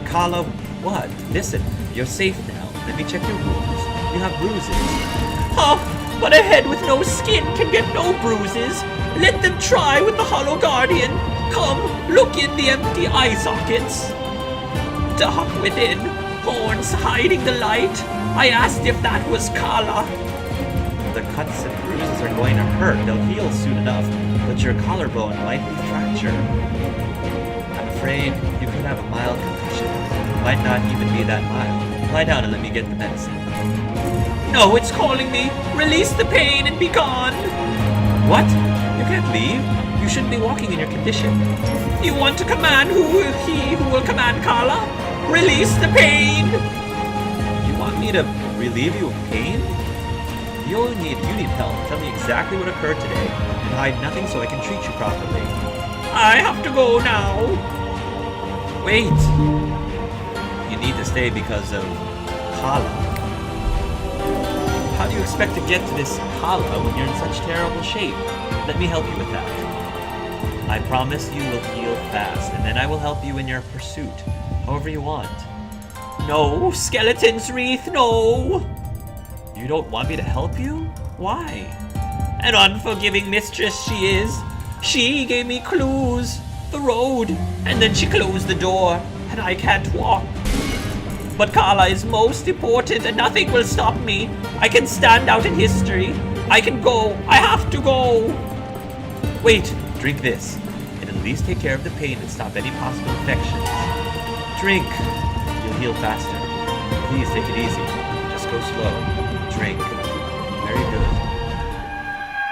Kala, what? Listen, you're safe now. Let me check your wounds. You have bruises. Huh? But a head with no skin can get no bruises. Let them try with the Hollow Guardian. Come, look in the empty eye sockets. Dark within, horns hiding the light. I asked if that was Kala. The cuts and bruises are going to hurt. They'll heal soon enough, but your collarbone might be fractured. I'm afraid you could have a mild concussion. Might not even be that mild. Lie down and let me get the medicine. No, it's calling me. Release the pain and be gone. What? You can't leave. You shouldn't be walking in your condition. You want to command who will command Kala? Release the pain. You want me to relieve you of pain? You need help. Tell me exactly what occurred today, and hide nothing so I can treat you properly. I have to go now. Wait. You need to stay because of Kala. How do you expect to get to this Kala when you're in such terrible shape? Let me help you with that. I promise you will heal fast, and then I will help you in your pursuit, however you want. No, Skeleton's Wreath, no! You don't want me to help you? Why? An unforgiving mistress she is. She gave me clues, the road, and then she closed the door, and I can't walk. But Kala is most important, and nothing will stop me. I can stand out in history. I can go. I have to go. Wait, drink this. It'll at least take care of the pain and stop any possible infections. Drink. You'll heal faster. Please take it easy. Just go slow. Drink. Very good.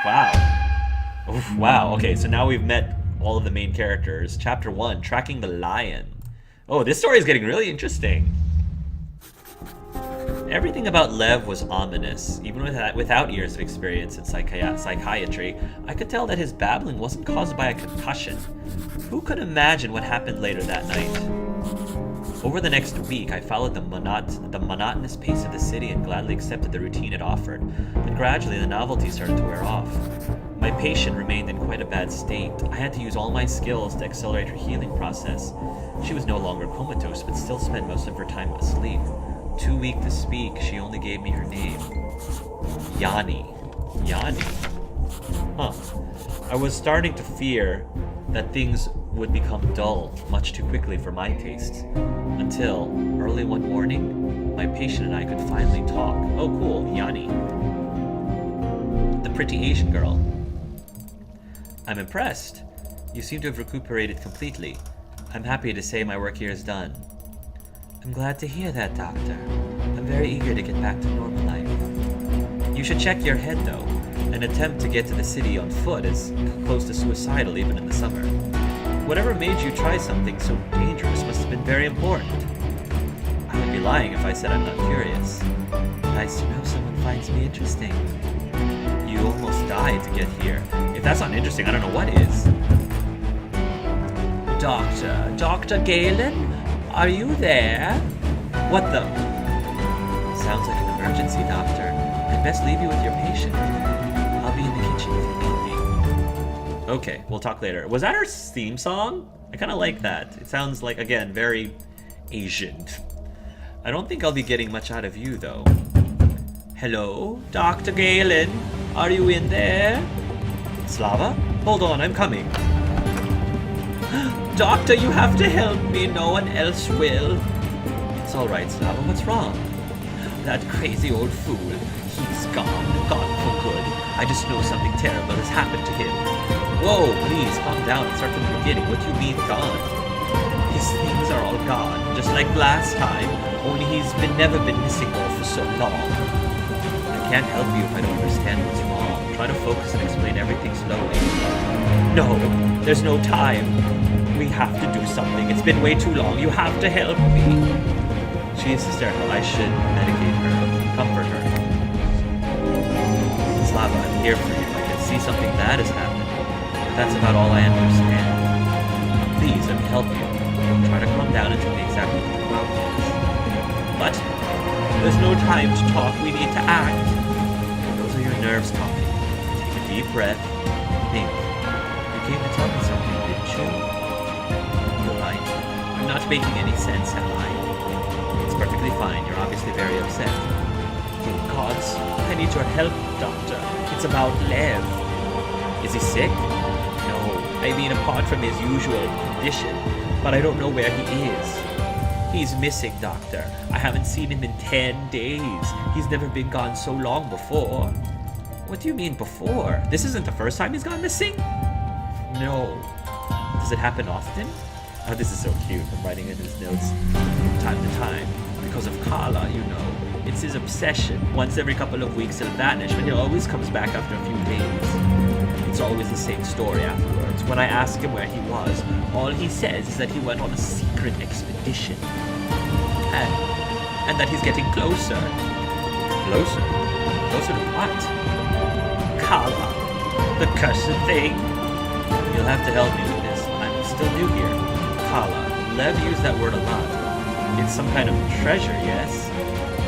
Wow. Oof, wow. Okay, so now we've met all of the main characters. Chapter 1, Tracking the Lion. Oh, this story is getting really interesting. Everything about Lev was ominous. Even without years of experience in psychiatry, I could tell that his babbling wasn't caused by a concussion. Who could imagine what happened later that night? Over the next week, I followed the monotonous pace of the city and gladly accepted the routine it offered, but gradually the novelty started to wear off. My patient remained in quite a bad state. I had to use all my skills to accelerate her healing process. She was no longer comatose, but still spent most of her time asleep. Too weak to speak, she only gave me her name. Yanni. Yanni? Huh. I was starting to fear that things would become dull much too quickly for my tastes. Until, early one morning, my patient and I could finally talk. Oh cool, Yanni. The pretty Asian girl. I'm impressed. You seem to have recuperated completely. I'm happy to say my work here is done. I'm glad to hear that, Doctor. I'm very eager to get back to normal life. You should check your head, though. An attempt to get to the city on foot is close to suicidal even in the summer. Whatever made you try something so dangerous must have been very important. I would be lying if I said I'm not curious. Nice to know someone finds me interesting. You almost died to get here. If that's not interesting, I don't know what is. Dr. Galen? Are you there? What the? Sounds like an emergency, Doctor. I'd best leave you with your patient. I'll be in the kitchen if you need me. Okay, we'll talk later. Was that her theme song? I kind of like that. It sounds like, again, very Asian. I don't think I'll be getting much out of you, though. Hello? Dr. Galen? Are you in there? Slava? Hold on, I'm coming. Doctor, you have to help me. No one else will. It's all right, Slava. What's wrong? That crazy old fool. He's gone for good. I just know something terrible has happened to him. Whoa, please, calm down and start from the beginning. What do you mean, gone? His things are all gone, just like last time, only he's never been missing all for so long. I can't help you if I don't understand what's wrong. Try to focus and explain everything slowly. No, there's no time. We have to do something. It's been way too long. You have to help me. She is hysterical. I should medicate her, comfort her. Slava, I'm here for you. I can see something bad has happened. But that's about all I understand. Please, let me help you. Try to calm down and tell me exactly what the problem is. But there's no time to talk. We need to act. Those are your nerves talking. Take a deep breath. Think. You came to tell me something, didn't you? You're right. I I'm not making any sense, am I? It's perfectly fine. You're obviously very upset. Oh, gods, I need your help, Doctor. It's about Lev. Is he sick? No, I mean apart from his usual condition, but I don't know where he is. He's missing, Doctor. I haven't seen him in 10 days. He's never been gone so long before. What do you mean before? This isn't the first time he's gone missing? No. Does it happen often? Oh, this is so cute. I'm writing in his notes from time to time. Because of Carla, you know. It's his obsession. Once every couple of weeks he'll vanish, but he always comes back after a few days. It's always the same story afterwards. When I ask him where he was, all he says is that he went on a secret expedition. And that he's getting closer. Closer? Closer to what? Carla. The cursed thing. You'll have to help me with this. I'm still new here. Carla. Lev used that word a lot. It's some kind of treasure, yes?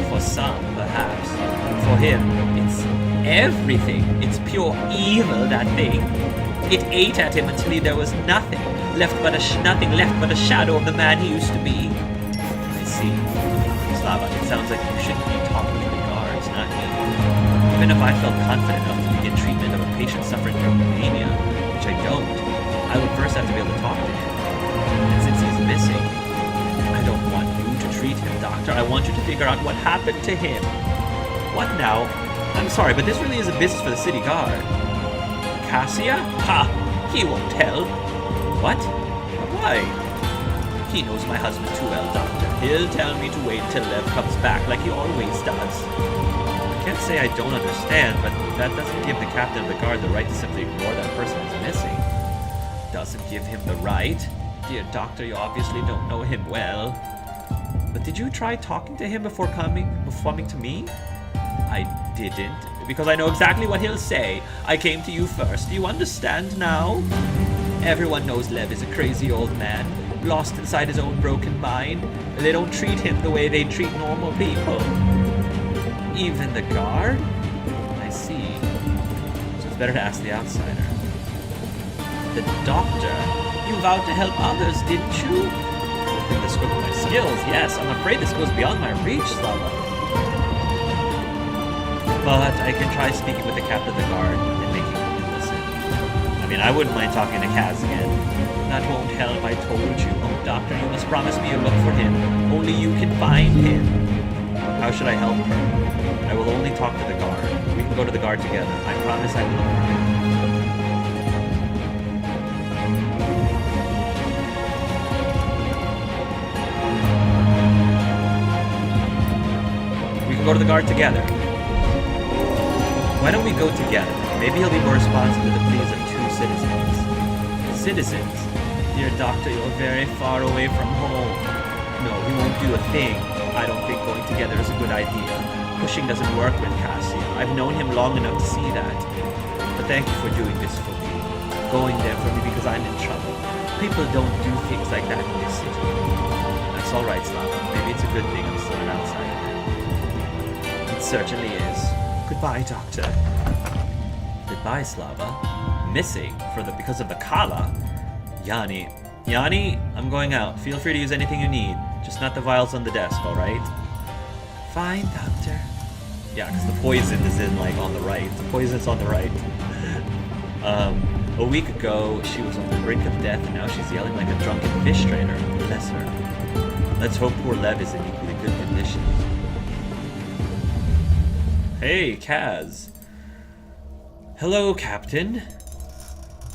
For some, perhaps. For him, it's everything. It's pure evil, that thing. It ate at him until there was nothing left but a shadow of the man he used to be. I see. Slava, it sounds like you should be talking to the guards, not me. Even if I felt confident enough to begin treatment of a patient suffering from mania, which I don't, I would first have to be able to talk to him. And since he's missing, I don't want you to treat him, Doctor. I want you to figure out what happened to him. What now? I'm sorry, but this really is a business for the city guard. Cassia? Ha! He won't tell. What? Why? He knows my husband too well, Doctor. He'll tell me to wait till Lev comes back like he always does. I can't say I don't understand, but that doesn't give the captain of the guard the right to simply ignore that person who's missing. Doesn't give him the right? Dear Doctor, you obviously don't know him well. But did you try talking to him before coming to me? I didn't, because I know exactly what he'll say. I came to you first. Do you understand now? Everyone knows Lev is a crazy old man, lost inside his own broken mind. They don't treat him the way they treat normal people. Even the guard? I see. So it's better to ask the outsider. The Doctor? You vowed to help others, didn't you? Within the scope of my skills, yes. I'm afraid this goes beyond my reach, Slava. But I can try speaking with the captain of the guard and making him listen. I mean, I wouldn't mind talking to Kaz again. That won't help, I told you. Oh, Doctor, you must promise me you'll look for him. Only you can find him. How should I help her? I will only talk to the guard. We can go to the guard together. I promise I will look for him. We can go to the guard together. Why don't we go together? Maybe he'll be more responsive to the pleas of two citizens. Citizens? Dear Doctor, you're very far away from home. No, we won't do a thing. I don't think going together is a good idea. Pushing doesn't work with Cassia. I've known him long enough to see that. But thank you for doing this for me. Going there for me because I'm in trouble. People don't do things like that in this city. That's alright, Slava. Maybe it's a good thing I'm still an outsider. It certainly is. Goodbye, Doctor. Goodbye, Slava. Missing because of the Kala. Yanni, I'm going out. Feel free to use anything you need. Just not the vials on the desk, alright? Fine, Doctor. Yeah, because the poison is on the right. The poison's on the right. A week ago, she was on the brink of death, and now she's yelling like a drunken fish trader. Bless her. Let's hope poor Lev is in equally good condition. Hey, Kaz. Hello, Captain.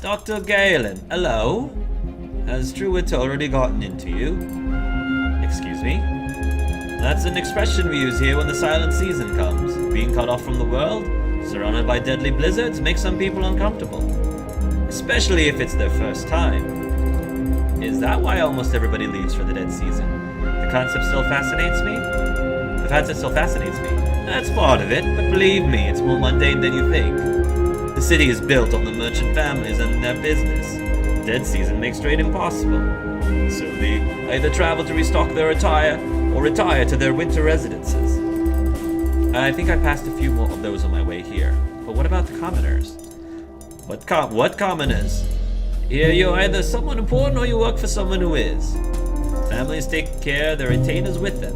Dr. Galen, hello? Has Druid already gotten into you? Excuse me? That's an expression we use here when the silent season comes. Being cut off from the world, surrounded by deadly blizzards, makes some people uncomfortable. Especially if it's their first time. Is that why almost everybody leaves for the dead season? The concept still fascinates me? The concept still fascinates me. That's part of it, but believe me, it's more mundane than you think. The city is built on the merchant families and their business. Dead season makes trade impossible. So they either travel to restock their attire, or retire to their winter residences. I think I passed a few more of those on my way here. But what about the commoners? What commoners? Here you're either someone important or you work for someone who is. Families take care of their retainers with them.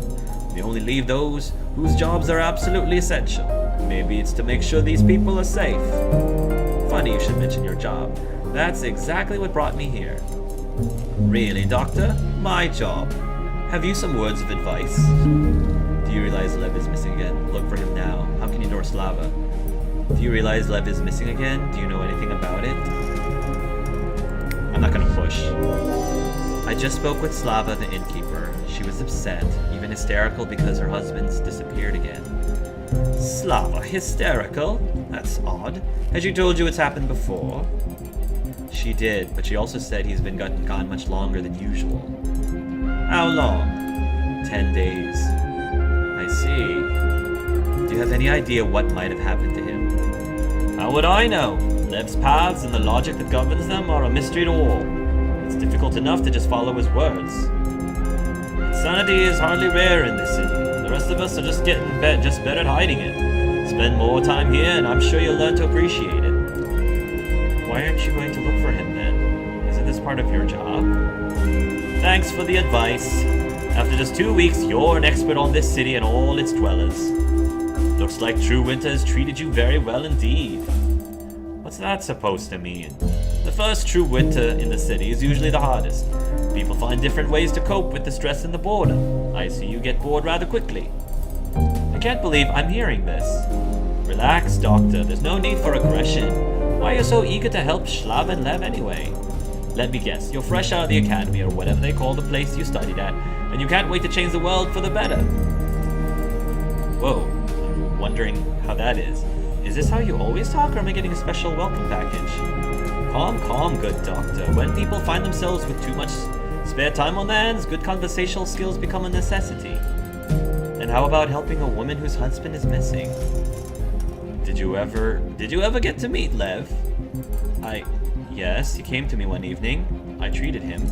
They only leave those whose jobs are absolutely essential. Maybe it's to make sure these people are safe. Funny you should mention your job. That's exactly what brought me here. Really, Doctor? My job. Have you some words of advice? Do you realize Lev is missing again? Look for him now. How can you ignore Slava? Do you realize Lev is missing again? Do you know anything about it? I'm not gonna push. I just spoke with Slava, the innkeeper. She was upset, even hysterical because her husband's disappeared again. Slava, hysterical? That's odd. Has she told you it's happened before? She did, but she also said he's been gone much longer than usual. How long? 10 days. I see. Do you have any idea what might have happened to him? How would I know? Lev's paths and the logic that governs them are a mystery to all. It's difficult enough to just follow his words. Insanity is hardly rare in this city. The rest of us are just getting just better at hiding it. Spend more time here and I'm sure you'll learn to appreciate it. Why aren't you going to look for him then? Isn't this part of your job? Thanks for the advice. After just 2 weeks, you're an expert on this city and all its dwellers. Looks like true winter has treated you very well indeed. What's that supposed to mean? The first true winter in the city is usually the hardest. People find different ways to cope with the stress and the boredom. I see you get bored rather quickly. I can't believe I'm hearing this. Relax, Doctor. There's no need for aggression. Why are you so eager to help Slav and Lev anyway? Let me guess, you're fresh out of the academy or whatever they call the place you studied at, and you can't wait to change the world for the better. Whoa, I'm wondering how that is. Is this how you always talk, or am I getting a special welcome package? Calm, good Doctor. When people find themselves with too much spare time on their hands, good conversational skills become a necessity. And how about helping a woman whose husband is missing? Did you ever get to meet Lev? Yes, he came to me one evening. I treated him.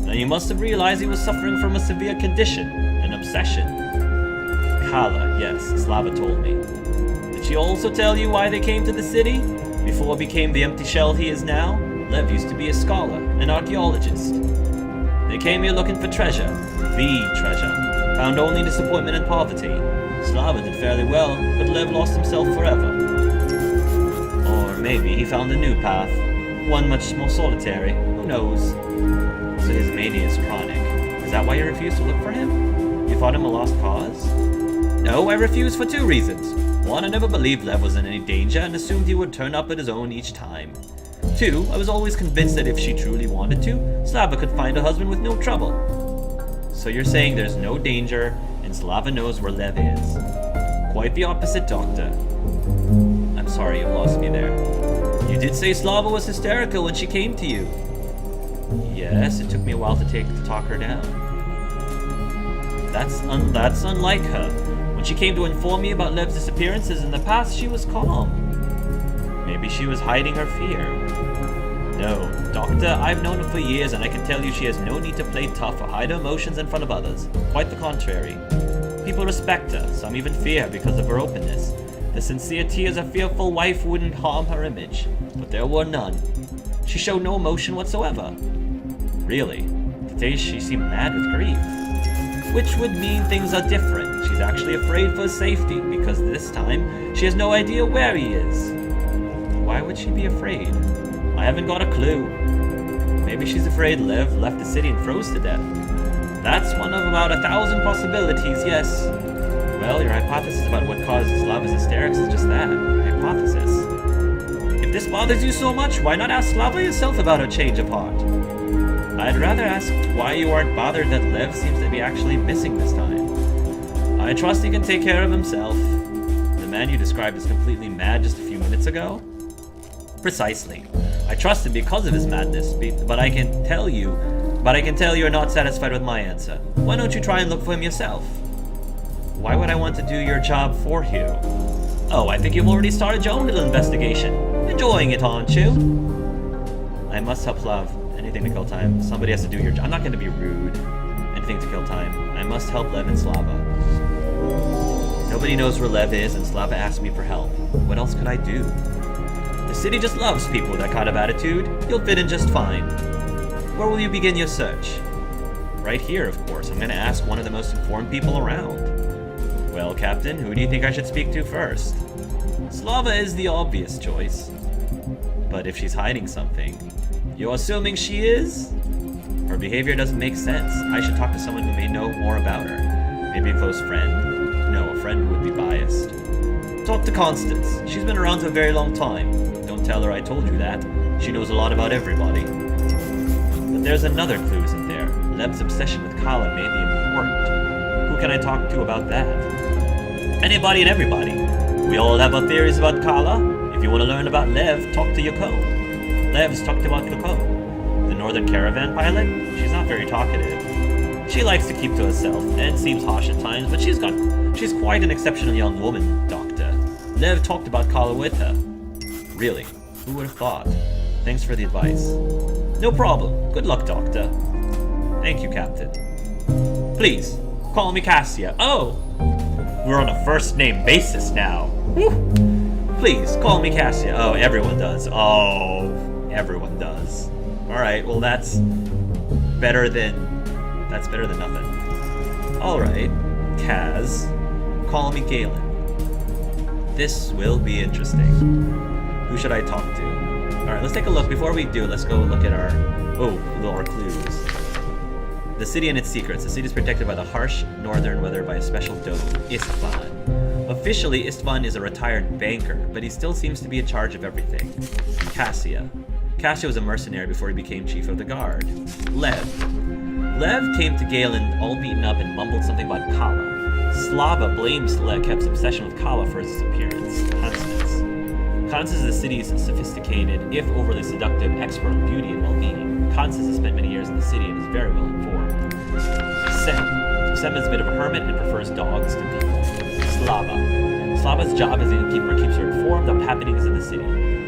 Now you must have realized he was suffering from a severe condition, an obsession. Kala, yes, Slava told me. Did she also tell you why they came to the city? Before it became the empty shell he is now, Lev used to be a scholar, an archaeologist. They came here looking for treasure, the treasure, found only disappointment and poverty. Slava did fairly well, but Lev lost himself forever. Or maybe he found a new path, one much more solitary, who knows? So his mania is chronic. Is that why you refused to look for him? You thought him a lost cause? No, I refused for 2 reasons. 1, I never believed Lev was in any danger and assumed he would turn up at his own each time. 2, I was always convinced that if she truly wanted to, Slava could find a husband with no trouble. So you're saying there's no danger, and Slava knows where Lev is. Quite the opposite, Doctor. I'm sorry you lost me there. You did say Slava was hysterical when she came to you. Yes, it took me a while to talk her down. That's unlike her. When she came to inform me about Lev's disappearances in the past, she was calm. Maybe she was hiding her fear. No, Doctor, I've known her for years and I can tell you she has no need to play tough or hide her emotions in front of others. Quite the contrary. People respect her, some even fear her because of her openness. The sincere tears a fearful wife wouldn't harm her image, but there were none. She showed no emotion whatsoever. Really, today she seemed mad with grief. Which would mean things are different. She's actually afraid for his safety, because this time, she has no idea where he is. Why would she be afraid? I haven't got a clue. Maybe she's afraid Lev left the city and froze to death. That's one of about 1,000 possibilities, yes. Well, your hypothesis about what caused Slava's hysterics is just that, hypothesis. If this bothers you so much, why not ask Slava yourself about her change of heart? I'd rather ask why you aren't bothered that Lev seems to be actually missing this time. I trust he can take care of himself. The man you described as completely mad just a few minutes ago? Precisely. I trust him because of his madness, but I can tell you're not satisfied with my answer. Why don't you try and look for him yourself? Why would I want to do your job for you? Oh, I think you've already started your own little investigation. Enjoying it, aren't you? I must help Slav. Anything to kill time. Somebody has to do your job. I'm not going to be rude. Anything to kill time. I must help Lev and Slava. Nobody knows where Lev is, and Slava asked me for help. What else could I do? The city just loves people with that kind of attitude. You'll fit in just fine. Where will you begin your search? Right here, of course. I'm gonna ask one of the most informed people around. Well, Captain, who do you think I should speak to first? Slava is the obvious choice. But if she's hiding something, you're assuming she is? Her behavior doesn't make sense. I should talk to someone who may know more about her. Maybe a close friend? No, a friend would be biased. Talk to Constance. She's been around for a very long time. Don't tell her I told you that. She knows a lot about everybody. But there's another clue, isn't there? Lev's obsession with Kala may be important. Who can I talk to about that? Anybody and everybody. We all have our theories about Kala. If you want to learn about Lev, talk to Yukon. Lev's talked about Yukon. The Northern Caravan pilot? She's not very talkative. She likes to keep to herself and seems harsh at times, but she's quite an exceptional young woman, Doctor. Lev talked about Kala with her. Really? Who would have thought? Thanks for the advice. No problem. Good luck, Doctor. Thank you, Captain. Please, call me Cassia. Oh! We're on a first-name basis now. Woo. Please, call me Cassia. Oh, everyone does. Oh, everyone does. Alright, well that's better than nothing. Alright, Kaz, call me Galen. This will be interesting. Who should I talk to? Alright, let's take a look. Before we do, let's go look at our clues. The city and its secrets. The city is protected by the harsh northern weather by a special dome, Istvan. Officially, Istvan is a retired banker, but he still seems to be in charge of everything. Cassia. Cassia was a mercenary before he became chief of the guard. Lev came to Galen all beaten up and mumbled something about Kala. Slava blames Kep's obsession with Kala for his disappearance. Constance is the city's sophisticated, if overly seductive, expert on beauty and well-being. Constance has spent many years in the city and is very well informed. Sem is a bit of a hermit and prefers dogs to people. Slava's job as the innkeeper keeps her informed of happenings in the city.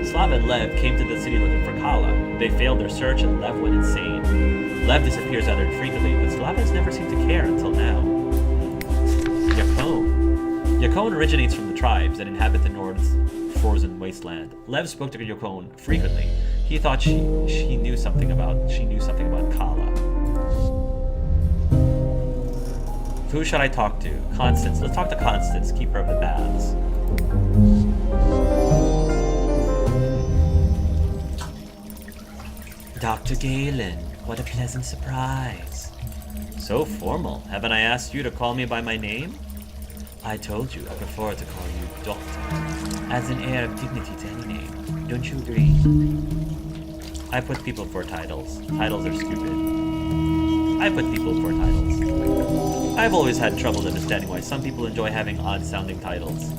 Slava and Lev came to the city looking for Kala. They failed their search and Lev went insane. Lev disappears rather infrequently, but Slava has never seemed to care until now. Yukon originates from the tribes that inhabit the North's frozen wasteland. Lev spoke to Yukon frequently. He thought she knew something about Kala. Who should I talk to? Constance. Let's talk to Constance, keeper of the baths. Dr. Galen, what a pleasant surprise. So formal. Haven't I asked you to call me by my name? I told you I prefer to call you Doctor, as an air of dignity to any name. Don't you agree? I put people for titles. Titles are stupid. I put people for titles. I've always had trouble understanding why some people enjoy having odd-sounding titles.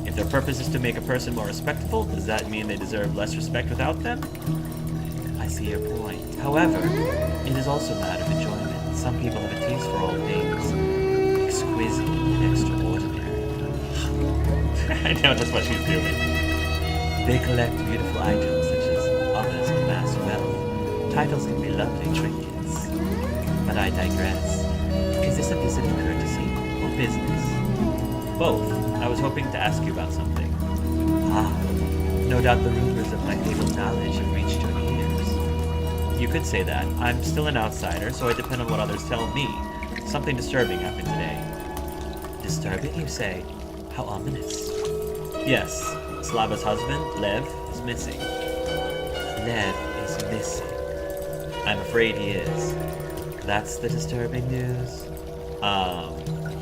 If their purpose is to make a person more respectful, does that mean they deserve less respect without them? I see your point. However, it is also a matter of enjoyment. Some people have a taste for all things exquisite and extraordinary. I know that's what she's doing. They collect beautiful items such as others amass wealth. Titles can be lovely trinkets. But I digress. Is this a visit of courtesy or business? Both. I was hoping to ask you about something. No doubt the rumors of my fabled knowledge have reached your ears. You could say that. I'm still an outsider, so I depend on what others tell me. Something disturbing happened today. Disturbing, you say? How ominous. Yes, Slava's husband, Lev, is missing. Lev is missing. I'm afraid he is. That's the disturbing news?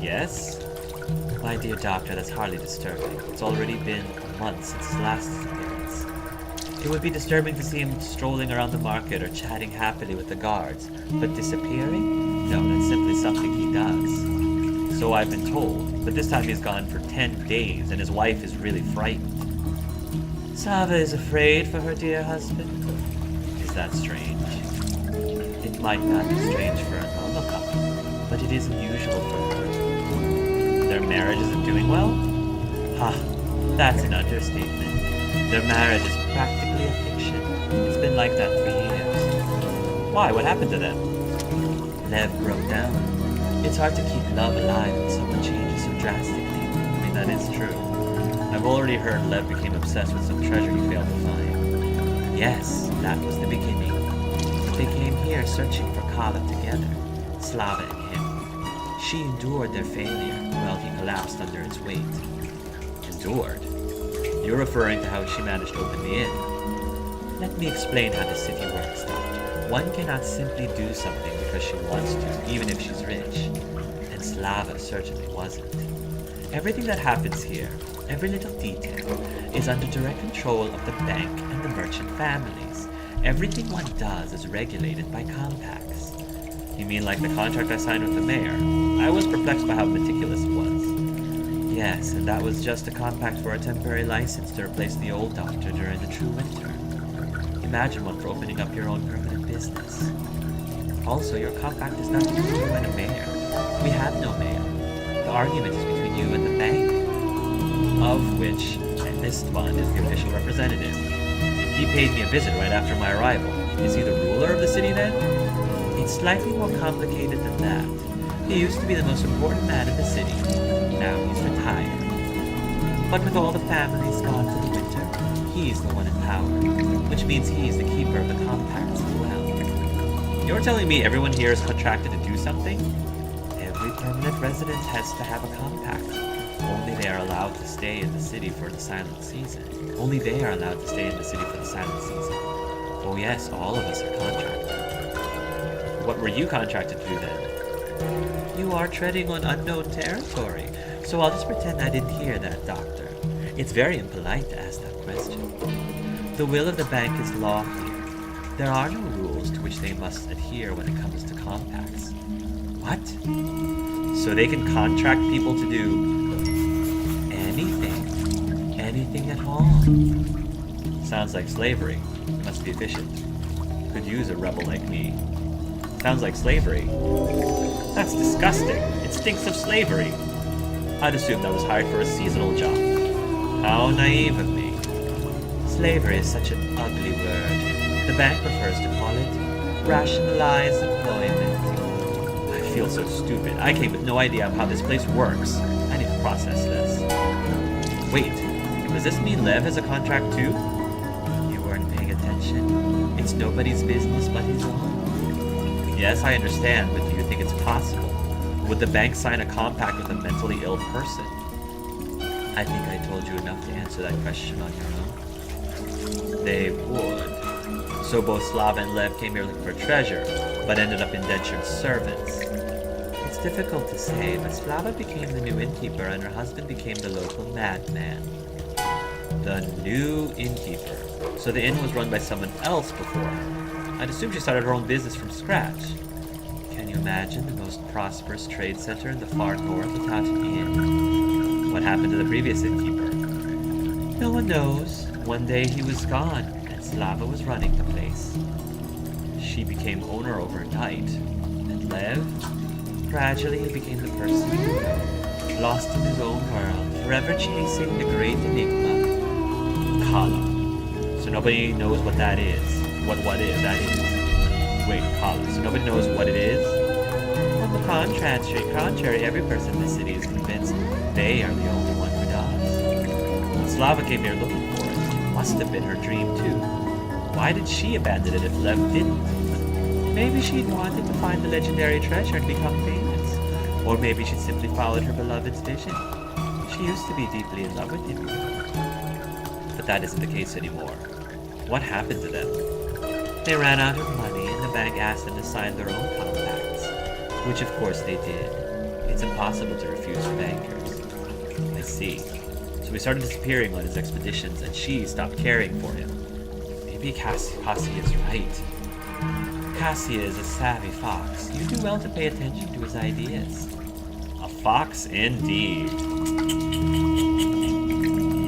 Yes? My dear doctor, that's hardly disturbing. It's already been a month since his last disappearance. It would be disturbing to see him strolling around the market or chatting happily with the guards, but disappearing? No, that's simply something he does. So I've been told, but this time he's gone for 10 days, and his wife is really frightened. Sava is afraid for her dear husband? Is that strange? It might not be strange for a normal couple, but it is unusual for her. Their marriage isn't doing well? That's an understatement. Their marriage is practically a fiction. It's been like that for years. Why? What happened to them? Lev broke down. It's hard to keep love alive when someone changes so drastically. I mean, that is true. I've already heard Lev became obsessed with some treasure he failed to find. Yes, that was the beginning. They came here searching for Kala together. Slava and him. She endured their failure while he collapsed under its weight. Endured? You're referring to how she managed to open the inn. Let me explain how the city works, Doctor. One cannot simply do something because she wants to, even if she's rich. And Slava certainly wasn't. Everything that happens here, every little detail, is under direct control of the bank and the merchant families. Everything one does is regulated by compacts. You mean like the contract I signed with the mayor? I was perplexed by how meticulous it was. Yes, and that was just a compact for a temporary license to replace the old doctor during the true winter. Imagine one for opening up your own permanent business. Also, your compact is not between you and a mayor. We have no mayor. The argument is between you and the bank, of which this one is the official representative. He paid me a visit right after my arrival. Is he the ruler of the city then? It's slightly more complicated than that. He used to be the most important man in the city. Now he's retired. But with all the families gone for the winter, he's the one in power, which means he's the keeper of the compacts as well. You're telling me everyone here is contracted to do something? Every permanent resident has to have a compact. Only they are allowed to stay in the city for the silent season. Only they are allowed to stay in the city for the silent season. Oh yes, all of us are contracted. What were you contracted to do then? You are treading on unknown territory, so I'll just pretend I didn't hear that, Doctor. It's very impolite to ask that question. The will of the bank is law here. There are no rules to which they must adhere when it comes to compacts. What? So they can contract people to do anything. Anything at all. Sounds like slavery. Must be efficient. Could use a rebel like me. Sounds like slavery. That's disgusting. It stinks of slavery. I'd assumed I was hired for a seasonal job. How naive of me. Slavery is such an ugly word. The bank prefers to call it rationalized employment. I feel so stupid. I came with no idea of how this place works. I need to process this. Wait, does this mean Lev has a contract too? You weren't paying attention. It's nobody's business but his own. Yes, I understand, but do you think it's possible? Would the bank sign a compact with a mentally ill person? I think I told you enough to answer that question on your own. They would. So both Slava and Lev came here looking for treasure, but ended up indentured servants. It's difficult to say, but Slava became the new innkeeper and her husband became the local madman. The new innkeeper. So the inn was run by someone else before. I'd assume she started her own business from scratch. Can you imagine the most prosperous trade center in the far north without an inn? What happened to the previous innkeeper? No one knows. One day he was gone, and Slava was running the place. She became owner overnight. And Lev? Gradually he became the person you know, lost in his own world, forever chasing the great enigma. Kala. So nobody knows what that is. What is that is? Wait, Kala. So nobody knows what it is? On the contrary, every person in the city is convinced they are the only one who does. When Slava came here looking for it, it must have been her dream too. Why did she abandon it if Lev didn't? Maybe she'd wanted to find the legendary treasure and become famous. Or maybe she'd simply followed her beloved's vision. She used to be deeply in love with him. But that isn't the case anymore. What happened to them? They ran out of money and the bank asked them to sign their own compacts, which of course they did. It's impossible to refuse for bankers. I see. So he started disappearing on his expeditions and she stopped caring for him. Maybe Cassie is right. Cassia is a savvy fox. You do well to pay attention to his ideas. A fox indeed.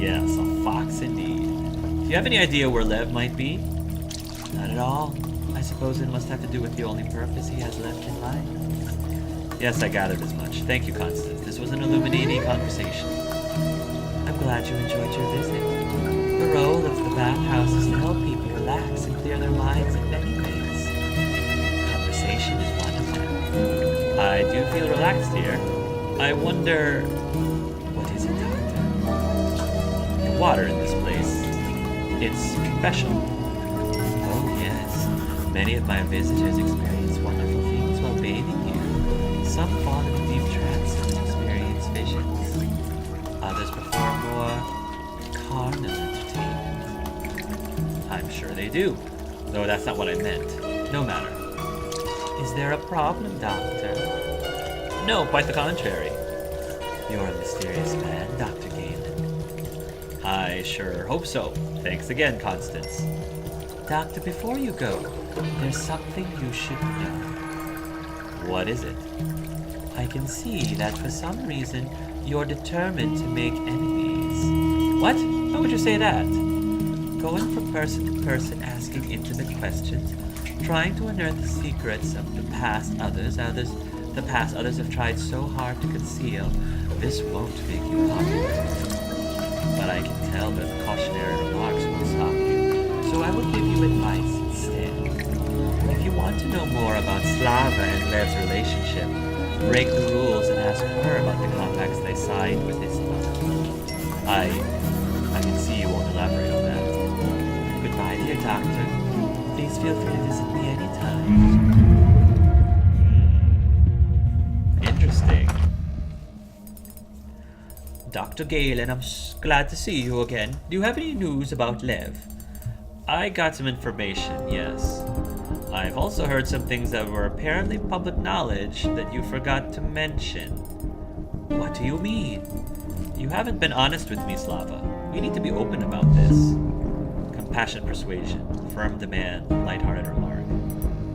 Yes, a fox indeed. Do you have any idea where Lev might be? Not at all. I suppose it must have to do with the only purpose he has left in life. Yes, I gathered as much. Thank you, Constance. This was an illuminating conversation. I'm glad you enjoyed your visit. The role of the bathhouse is to help people relax and clear their minds in many ways. Conversation is one of them. I do feel relaxed here. I wonder... What is it, Doctor? The water in this place. It's special. Oh, yes. Many of my visitors experience wonderful things while bathing here. Some fall into deep trances and experience visions. Others prefer more carnal entertainment. I'm sure they do, though that's not what I meant. No matter. Is there a problem, Doctor? No, quite the contrary. You're a mysterious man, Dr. Galen. I sure hope so. Thanks again, Constance. Doctor, before you go, there's something you should know. What is it? I can see that for some reason you're determined to make enemies. What? How would you say that? Going from person to person asking intimate questions, trying to unearth the secrets of the past others have tried so hard to conceal. This won't make you popular. But I can tell that the cautionary remarks won't stop you, so I will give you advice instead. If you want to know more about Slava and Lev's relationship, break the rules and ask her about the compacts they signed with Islam. I can see you won't elaborate on that. Goodbye, dear Doctor. Please feel free to visit me anytime. Interesting. Dr. Galen, I'm glad to see you again. Do you have any news about Lev? I got some information, yes. I've also heard some things that were apparently public knowledge that you forgot to mention. What do you mean? You haven't been honest with me, Slava. We need to be open about this. Compassionate persuasion, firm demand, lighthearted remark.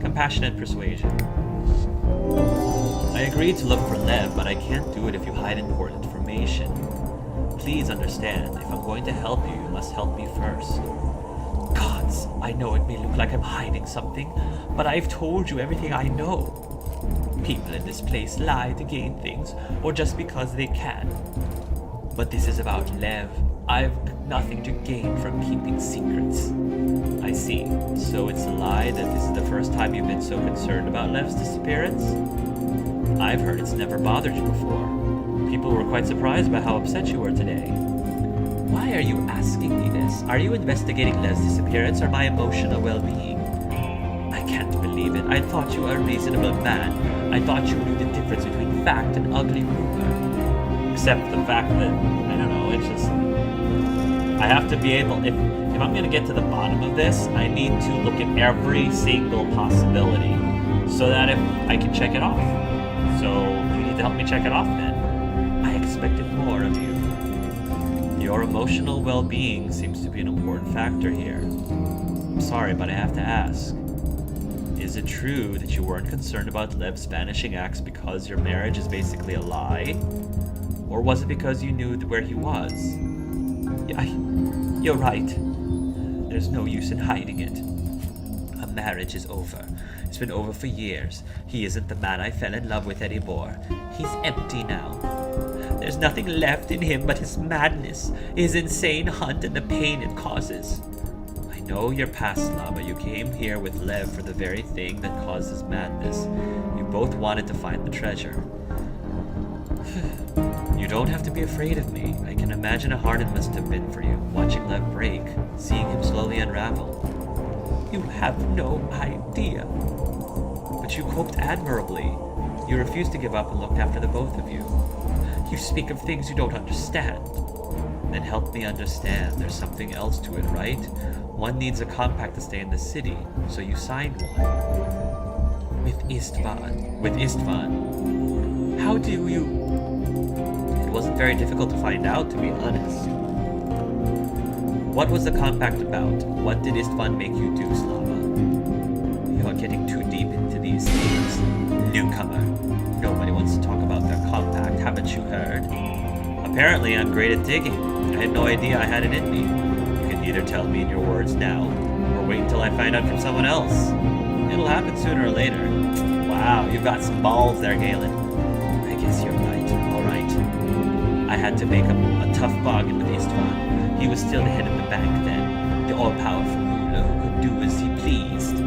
Compassionate persuasion. I agreed to look for Lev, but I can't do it if you hide important information. Please understand, if I'm going to help you, you must help me first. Gods, I know it may look like I'm hiding something, but I've told you everything I know. People in this place lie to gain things, or just because they can. But this is about Lev. I've nothing to gain from keeping secrets. I see. So it's a lie that this is the first time you've been so concerned about Lev's disappearance? I've heard it's never bothered you before. People were quite surprised by how upset you were today. Why are you asking me this? Are you investigating Lev's disappearance or my emotional well-being? I can't believe it. I thought you were a reasonable man. I thought you knew the difference between fact and ugly rumor. Except the fact that, I don't know, it's just... I have to be able... If I'm going to get to the bottom of this, I need to look at every single possibility so that if I can check it off. So you need to help me check it off then. I expected more of you. Your emotional well-being seems to be an important factor here. I'm sorry, but I have to ask. Is it true that you weren't concerned about Lev's vanishing acts because your marriage is basically a lie? Or was it because you knew where he was? Yeah, you're right. There's no use in hiding it. A marriage is over. It's been over for years. He isn't the man I fell in love with anymore. He's empty now. There's nothing left in him but his madness, his insane hunt, and the pain it causes. I know your past, Slava. You came here with Lev for the very thing that caused his madness. You both wanted to find the treasure. You don't have to be afraid of me. I can imagine how hard it must have been for you, watching Lev break, seeing him slowly unravel. You have no idea. But you coped admirably. You refused to give up and looked after the both of you. You speak of things you don't understand. Then help me understand. There's something else to it, right? One needs a compact to stay in the city, so you signed one. With Istvan. How do you... It wasn't very difficult to find out, to be honest. What was the compact about? What did Istvan make you do, Slava? You are getting too deep into these things. Newcomer. Nobody wants to talk about their compact, haven't you heard? Apparently I'm great at digging. I had no idea I had it in me. You can either tell me in your words now, or wait until I find out from someone else. It'll happen sooner or later. Wow, you've got some balls there, Galen. I guess you're right. Alright. I had to make a tough bargain with Istvan. He was still the head of the bank then, the all-powerful ruler who could do as he pleased.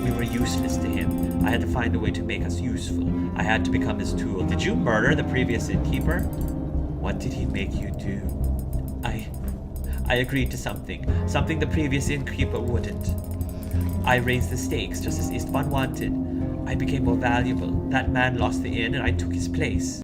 We were useless to him. I had to find a way to make us useful. I had to become his tool. Did you murder the previous innkeeper? What did he make you do? I agreed to something the previous innkeeper wouldn't. I raised the stakes just as Istvan wanted. I became more valuable. That man lost the inn and I took his place.